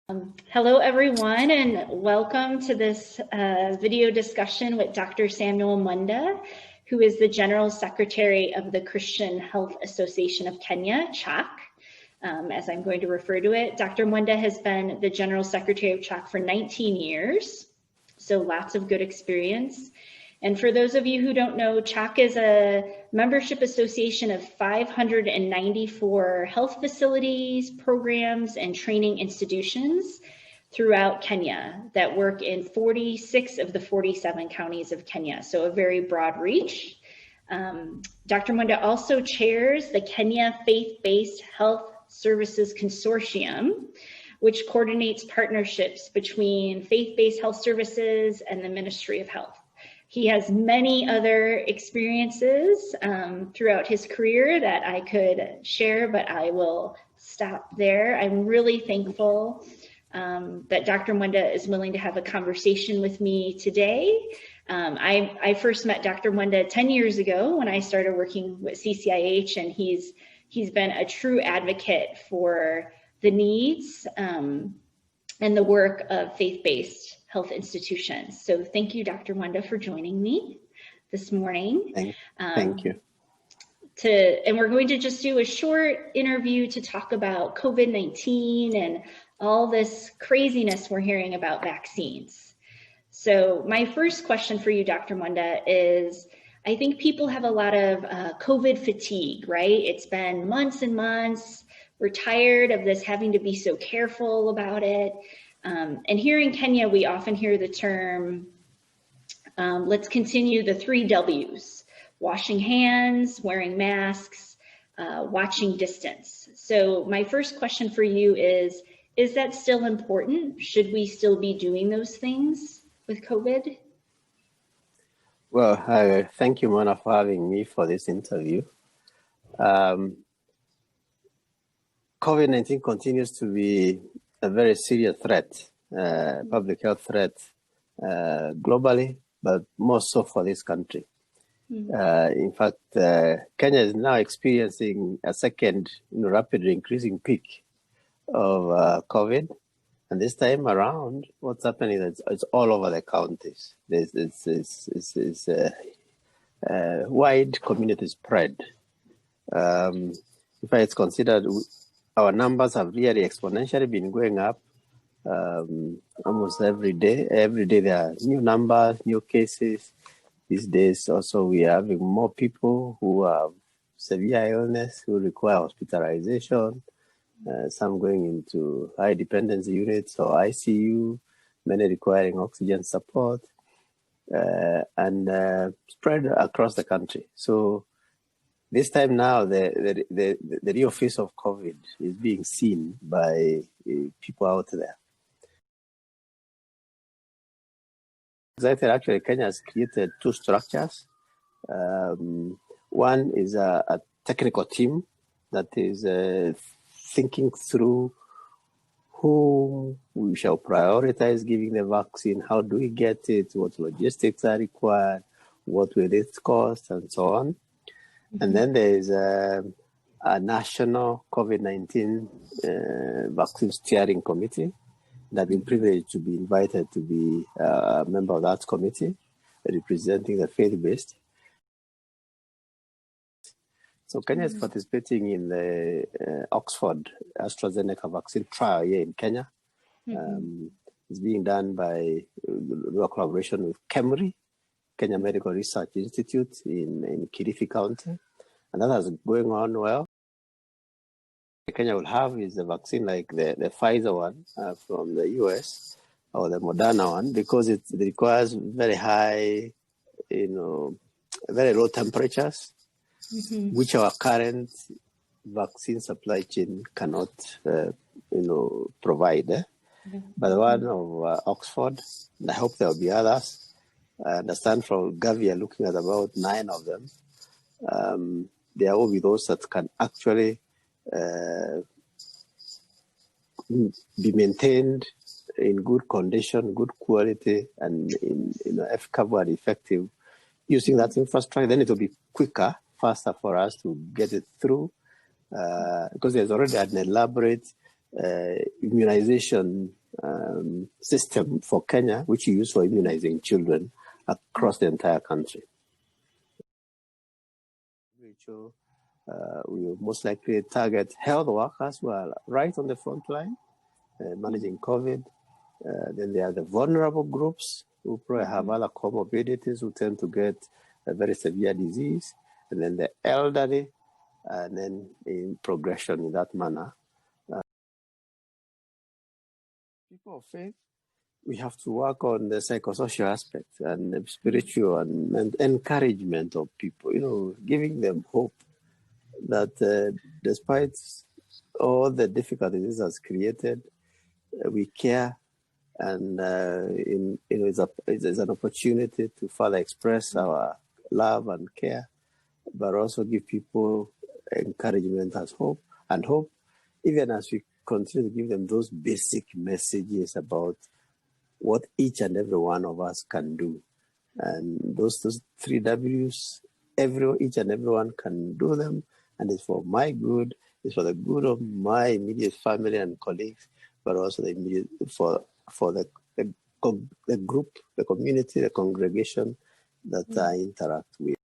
Hello, everyone, and welcome to this video discussion with Dr. Samuel Mwenda, who is the General Secretary of the Christian Health Association of Kenya, CHAK, as I'm going to refer to it. Dr. Mwenda has been the General Secretary of CHAK for 19 years, so lots of good experience. And for those of you who don't know, CHAK is a membership association of 594 health facilities, programs, and training institutions throughout Kenya that work in 46 of the 47 counties of Kenya, so a very broad reach. Dr. Mwenda also chairs the Kenya Faith-Based Health Services Consortium, which coordinates partnerships between faith-based health services and the Ministry of Health. He has many other experiences throughout his career that I could share, but I will stop there. I'm really thankful that Dr. Mwenda is willing to have a conversation with me today. I first met Dr. Mwenda 10 years ago when I started working with CCIH, and he's been a true advocate for the needs and the work of faith-based health institutions. So thank you, Dr. Mwenda, for joining me this morning. Thank you. And we're going to just do a short interview to talk about COVID-19 and all this craziness we're hearing about vaccines. So my first question for you, Dr. Mwenda, is I think people have a lot of COVID fatigue, right? It's been months and months. We're tired of this having to be so careful about it. And here in Kenya, we often hear the term, let's continue the 3 W's, washing hands, wearing masks, watching distance. So my first question for you is that still important? Should we still be doing those things with COVID? Well, thank you, Mona, for having me for this interview. COVID-19 continues to be a very serious threat, public health threat globally, but more so for this country. In fact, Kenya is now experiencing a second rapidly increasing peak of COVID. And this time around, what's happening is it's all over the counties. It's wide community spread. In fact, it's considered our numbers have really exponentially been going up almost every day. Every day there are new numbers, new cases. These days also we are having more people who have severe illness, who require hospitalization, some going into high dependency units or ICU, many requiring oxygen support, and spread across the country. So this time now, the real face of COVID is being seen by people out there. Actually, Kenya has created 2 structures. One is a technical team that is thinking through whom we shall prioritize giving the vaccine, how do we get it, what logistics are required, what will it cost, and so on. And then there is a national COVID-19 vaccine steering committee that I've been privileged to be invited to be a member of that committee, representing the faith-based. So Kenya is participating in the Oxford AstraZeneca vaccine trial here in Kenya. It's being done by a collaboration with KEMRI, Kenya Medical Research Institute in Kilifi County, and that is going on well. Kenya will have is a vaccine like the Pfizer one from the US or the Moderna one, because it requires very high, very low temperatures, which our current vaccine supply chain cannot, provide. But the one of Oxford, and I hope there will be others. I understand from Gavi are looking at about 9 of them. There will be those that can actually be maintained in good condition, good quality, and efficacious and effective using that infrastructure. Then it will be quicker, faster for us to get it through because there's already an elaborate immunization system for Kenya, which we use for immunizing children across the entire country. We will most likely target health workers who are right on the front line managing COVID. Then there are the vulnerable groups who probably have other comorbidities who tend to get a very severe disease. And then the elderly, and then in progression in that manner. People of faith, we have to work on the psychosocial aspect and the spiritual and encouragement of people, giving them hope that despite all the difficulties this has created, we care, and it's an opportunity to further express our love and care, but also give people encouragement as hope, even as we continue to give them those basic messages about what each and every one of us can do. And those 3 W's, each and everyone can do them, and it's for my good, it's for the good of my immediate family and colleagues, but also for the group, the community, the congregation that I interact with.